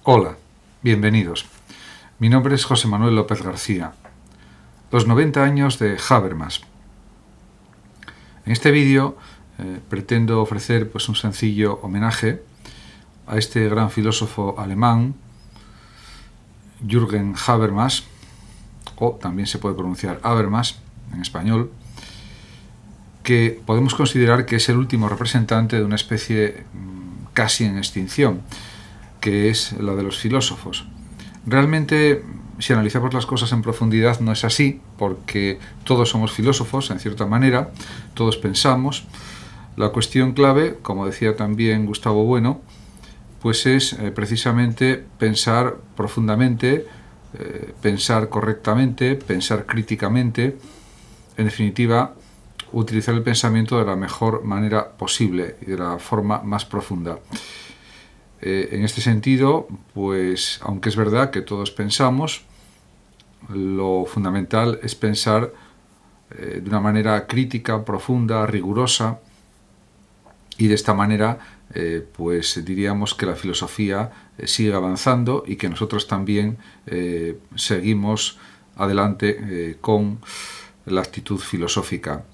Hola, bienvenidos. Mi nombre es José Manuel López García. Los 90 años de Habermas. En este vídeo pretendo ofrecer un sencillo homenaje a este gran filósofo alemán, Jürgen Habermas, o también se puede pronunciar Habermas en español, que podemos considerar que es el último representante de una especie casi en extinción, que es la de los filósofos. Realmente, si analizamos las cosas en profundidad, no es así, porque todos somos filósofos, en cierta manera, todos pensamos. La cuestión clave, como decía también Gustavo Bueno, pues es precisamente pensar profundamente, pensar correctamente, pensar críticamente, en definitiva, utilizar el pensamiento de la mejor manera posible y de la forma más profunda. En este sentido, pues aunque es verdad que todos pensamos, lo fundamental es pensar de una manera crítica, profunda, rigurosa, y de esta manera pues diríamos que la filosofía sigue avanzando y que nosotros también seguimos adelante con la actitud filosófica.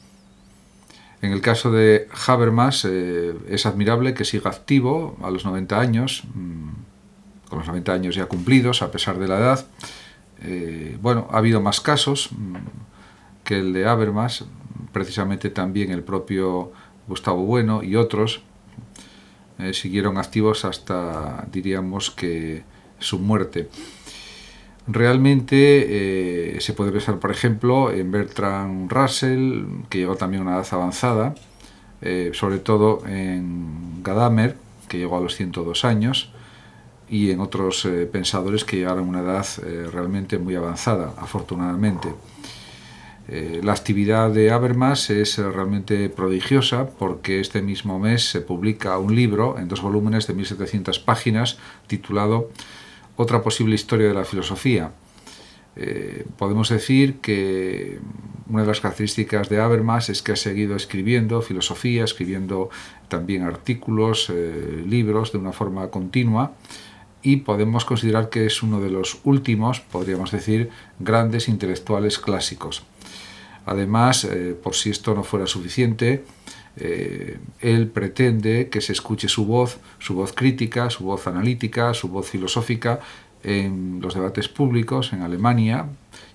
En el caso de Habermas es admirable que siga activo a los 90 años, con los 90 años ya cumplidos a pesar de la edad. Bueno, ha habido más casos que el de Habermas, precisamente también el propio Gustavo Bueno y otros siguieron activos hasta, diríamos, que su muerte. Realmente se puede pensar, por ejemplo, en Bertrand Russell, que llegó también a una edad avanzada, sobre todo en Gadamer, que llegó a los 102 años, y en otros pensadores que llegaron a una edad realmente muy avanzada, afortunadamente. La actividad de Habermas es realmente prodigiosa porque este mismo mes se publica un libro en 2 volúmenes de 1700 páginas titulado Otra posible historia de la filosofía. Podemos decir que una de las características de Habermas es que ha seguido escribiendo filosofía, escribiendo también artículos, libros de una forma continua, y podemos considerar que es uno de los últimos, podríamos decir, grandes intelectuales clásicos. Además, por si esto no fuera suficiente, él pretende que se escuche su voz crítica, su voz analítica, su voz filosófica en los debates públicos en Alemania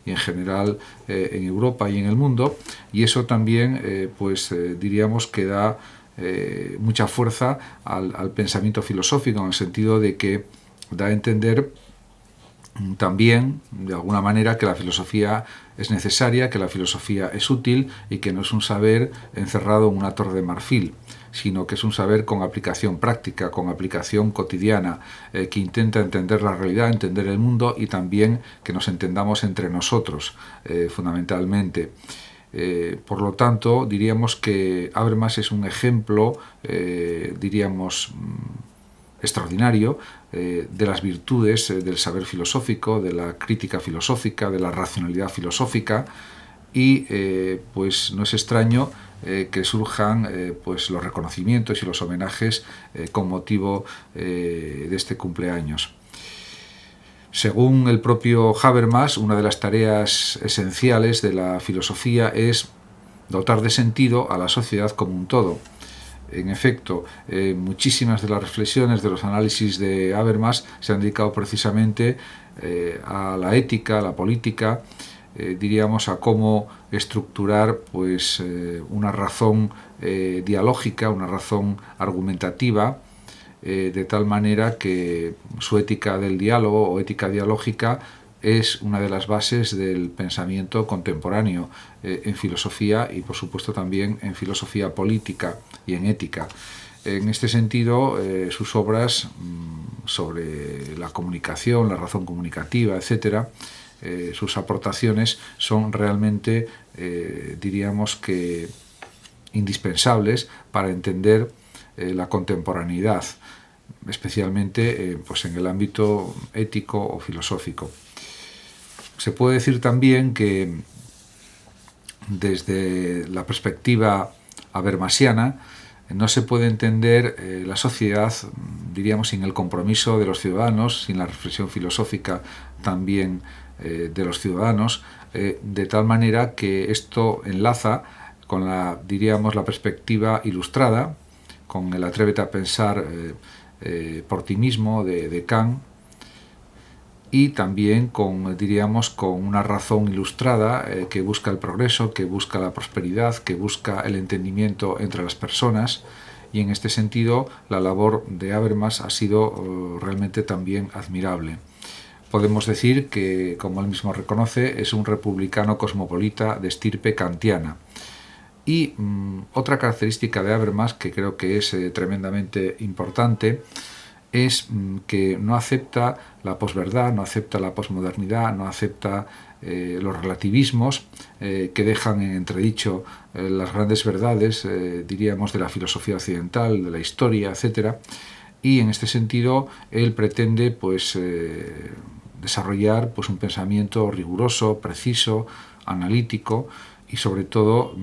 y en general en Europa y en el mundo, y eso también diríamos que da mucha fuerza al pensamiento filosófico, en el sentido de que da a entender también, de alguna manera, que la filosofía es necesaria, que la filosofía es útil y que no es un saber encerrado en una torre de marfil, sino que es un saber con aplicación práctica, con aplicación cotidiana, que intenta entender la realidad, entender el mundo y también que nos entendamos entre nosotros, fundamentalmente. Por lo tanto, diríamos que Habermas es un ejemplo, extraordinario de las virtudes del saber filosófico, de la crítica filosófica, de la racionalidad filosófica, y pues no es extraño que surjan los reconocimientos y los homenajes con motivo de este cumpleaños. Según el propio Habermas, una de las tareas esenciales de la filosofía es dotar de sentido a la sociedad como un todo. En efecto, muchísimas de las reflexiones, de los análisis de Habermas se han dedicado precisamente a la ética, a la política, diríamos a cómo estructurar una razón dialógica, una razón argumentativa, de tal manera que su ética del diálogo o ética dialógica es una de las bases del pensamiento contemporáneo en filosofía y, por supuesto, también en filosofía política y en ética. En este sentido, sus obras sobre la comunicación, la razón comunicativa, etcétera, sus aportaciones son realmente, diríamos que, indispensables para entender la contemporaneidad, especialmente en el ámbito ético o filosófico. Se puede decir también que desde la perspectiva habermasiana No se puede entender la sociedad, diríamos, sin el compromiso de los ciudadanos, sin la reflexión filosófica también de los ciudadanos, de tal manera que esto enlaza con diríamos, la perspectiva ilustrada, con el Atrévete a pensar por ti mismo de Kant, y también diríamos, con una razón ilustrada que busca el progreso, que busca la prosperidad, que busca el entendimiento entre las personas. Y en este sentido la labor de Habermas ha sido realmente también admirable. Podemos decir que, como él mismo reconoce, es un republicano cosmopolita de estirpe kantiana. Y otra característica de Habermas, que creo que es tremendamente importante, es que no acepta la posverdad, no acepta la posmodernidad, no acepta los relativismos que dejan en entredicho las grandes verdades, diríamos, de la filosofía occidental, de la historia, etc. Y en este sentido él pretende desarrollar un pensamiento riguroso, preciso, analítico, y sobre todo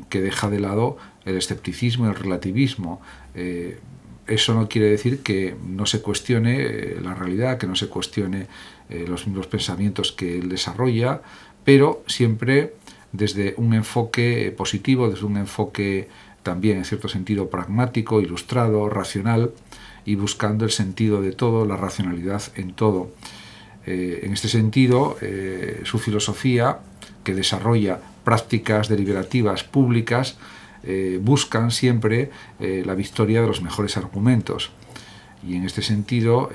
que deja de lado el escepticismo y el relativismo. Eso no quiere decir que no se cuestione la realidad, que no se cuestione los mismos pensamientos que él desarrolla, pero siempre desde un enfoque positivo, desde un enfoque también en cierto sentido pragmático, ilustrado, racional, y buscando el sentido de todo, la racionalidad en todo. En este sentido, su filosofía, que desarrolla prácticas deliberativas públicas, buscan siempre la victoria de los mejores argumentos. Y en este sentido,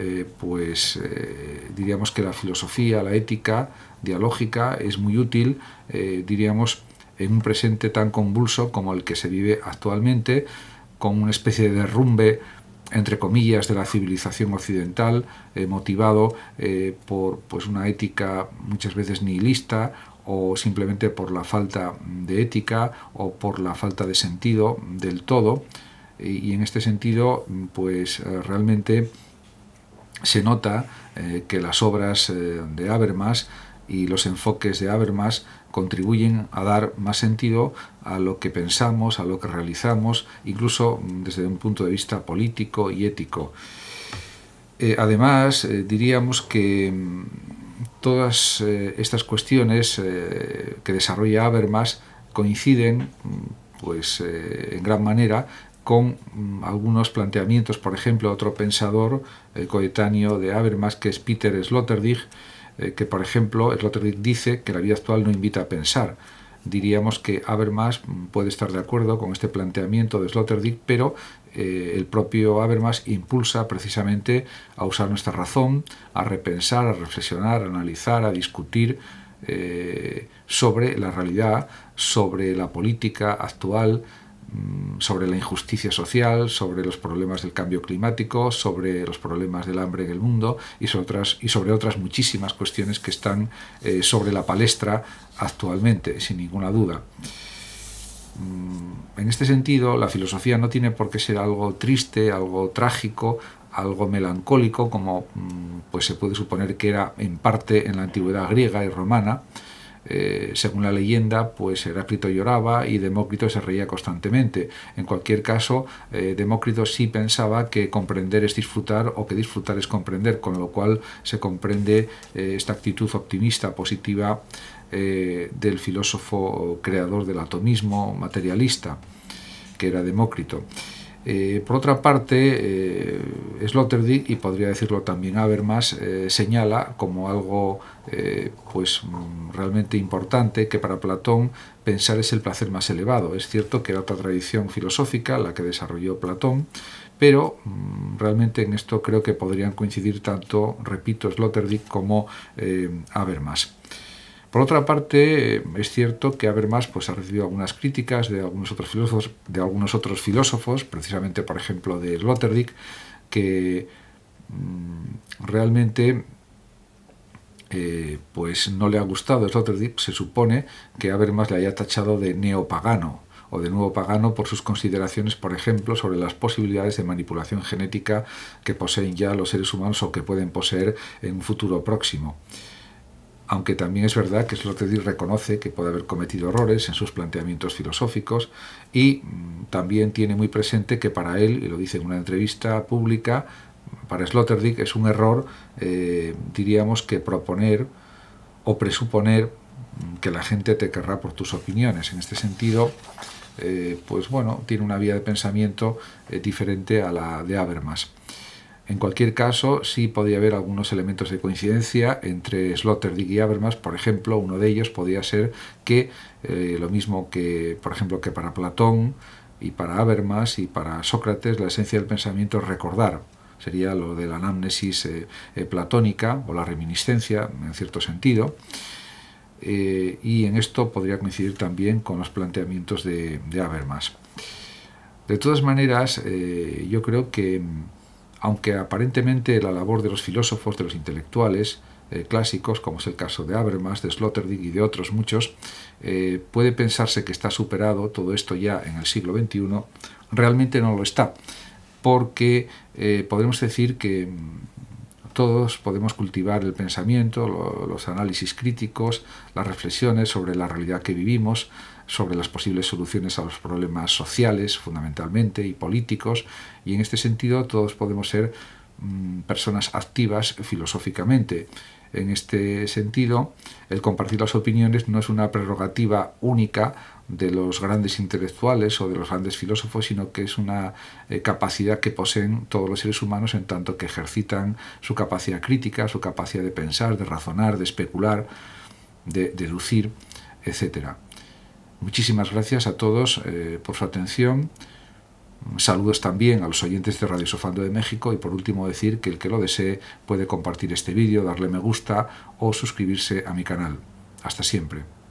diríamos que la filosofía, la ética dialógica es muy útil, diríamos, en un presente tan convulso como el que se vive actualmente, con una especie de derrumbe, entre comillas, de la civilización occidental, motivado por una ética muchas veces nihilista, o simplemente por la falta de ética o por la falta de sentido del todo. Y en este sentido, realmente se nota que las obras de Habermas y los enfoques de Habermas contribuyen a dar más sentido a lo que pensamos, a lo que realizamos, incluso desde un punto de vista político y ético. Además, diríamos que todas estas cuestiones que desarrolla Habermas coinciden en gran manera con algunos planteamientos. Por ejemplo, otro pensador coetáneo de Habermas, que es Peter Sloterdijk, que, por ejemplo, Sloterdijk dice que la vida actual no invita a pensar. Diríamos que Habermas puede estar de acuerdo con este planteamiento de Sloterdijk, pero el propio Habermas impulsa precisamente a usar nuestra razón, a repensar, a reflexionar, a analizar, a discutir sobre la realidad, sobre la política actual, sobre la injusticia social, sobre los problemas del cambio climático, sobre los problemas del hambre en el mundo y sobre otras muchísimas cuestiones que están sobre la palestra actualmente, sin ninguna duda. En este sentido, la filosofía no tiene por qué ser algo triste, algo trágico, algo melancólico, como se puede suponer que era en parte en la antigüedad griega y romana. Según la leyenda, Heráclito lloraba y Demócrito se reía constantemente. En cualquier caso, Demócrito sí pensaba que comprender es disfrutar, o que disfrutar es comprender, con lo cual se comprende esta actitud optimista, positiva, del filósofo creador del atomismo materialista, que era Demócrito. Por otra parte, Sloterdijk, y podría decirlo también Habermas, señala como algo realmente importante que para Platón pensar es el placer más elevado. Es cierto que era otra tradición filosófica la que desarrolló Platón, pero realmente en esto creo que podrían coincidir tanto, repito, Sloterdijk como Habermas. Por otra parte, es cierto que Habermas ha recibido algunas críticas de algunos otros filósofos, precisamente, por ejemplo, de Sloterdijk, que realmente no le ha gustado. Sloterdijk se supone que Habermas le haya tachado de neopagano o de nuevo pagano por sus consideraciones, por ejemplo, sobre las posibilidades de manipulación genética que poseen ya los seres humanos o que pueden poseer en un futuro próximo. aunque también es verdad que Sloterdijk reconoce que puede haber cometido errores en sus planteamientos filosóficos y también tiene muy presente que para él, y lo dice en una entrevista pública, para Sloterdijk es un error, diríamos que proponer o presuponer que la gente te querrá por tus opiniones. En este sentido, pues bueno, tiene una vía de pensamiento diferente a la de Habermas. En cualquier caso, sí podría haber algunos elementos de coincidencia entre Sloterdijk y Habermas. Por ejemplo, uno de ellos podría ser que lo mismo que, por ejemplo, que para Platón y para Habermas y para Sócrates, la esencia del pensamiento es recordar. Sería lo de la anamnesis platónica o la reminiscencia, en cierto sentido. Y en esto podría coincidir también con los planteamientos de Habermas. De todas maneras, yo creo que aunque aparentemente la labor de los filósofos, de los intelectuales clásicos, como es el caso de Habermas, de Sloterdijk y de otros muchos, puede pensarse que está superado todo esto ya en el siglo XXI, realmente no lo está, porque podemos decir que todos podemos cultivar el pensamiento, los análisis críticos, las reflexiones sobre la realidad que vivimos, sobre las posibles soluciones a los problemas sociales, fundamentalmente, y políticos, y en este sentido todos podemos ser personas activas filosóficamente. En este sentido, el compartir las opiniones no es una prerrogativa única de los grandes intelectuales o de los grandes filósofos, sino que es una capacidad que poseen todos los seres humanos en tanto que ejercitan su capacidad crítica, su capacidad de pensar, de razonar, de especular, de deducir, etc. Muchísimas gracias a todos por su atención. Saludos también a los oyentes de Radio Sofando de México y por último decir que el que lo desee puede compartir este vídeo, darle me gusta o suscribirse a mi canal. Hasta siempre.